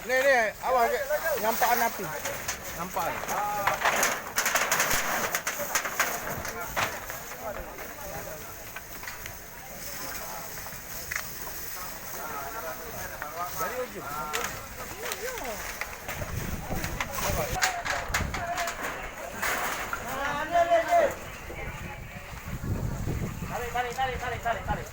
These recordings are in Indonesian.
Nih, awal nyampaan api. Nyampaan. Dari ujung. Tarik.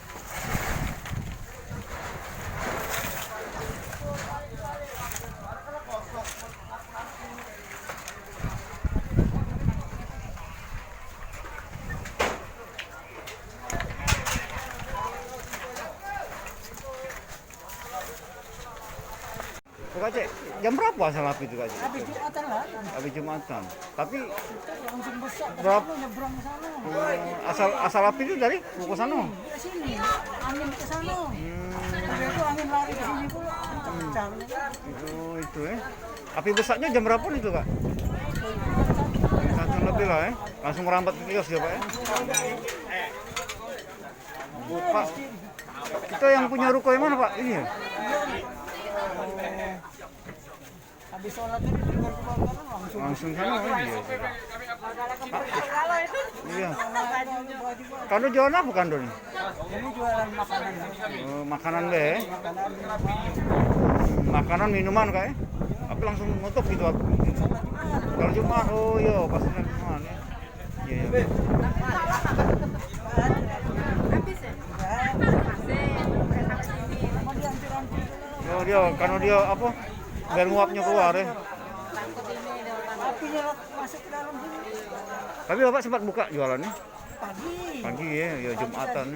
Kak Cek, jam berapa asal api itu Kak Cek? Habis Jumatan lah. Habis Jumatan. Tapi Langsung besar. berapa Nyebrang ke sana. asal api itu dari ke sana? Ke sini. Angin ke sana. Itu angin lari ke sini pula. Kencang. Oh itu ya. Api besarnya jam berapa itu Kak? Satu lebih lah ya. Langsung merambat ke kios ya Pak ya? Pak, kita yang punya ruko yang mana Pak? Ini ya? Habis sholat ini tinggal kebakaran Langsung sana ya? Iya. Kalau itu Iya. Kando jualan apa Kando nih? ini jualan makanan. Oh, makanan deh ya? Makanan minuman Kak ya? Tapi langsung nutup gitu aku. Kalau Jumat, oh iya pasti Jumat ya. Iya. Oh dia, karena dia apa? Biar nguapnya keluar ya. Apinya masuk ke dalam sini. Tapi Bapak sempat buka jualannya? Pagi. Pagi ya, ya Jumatan.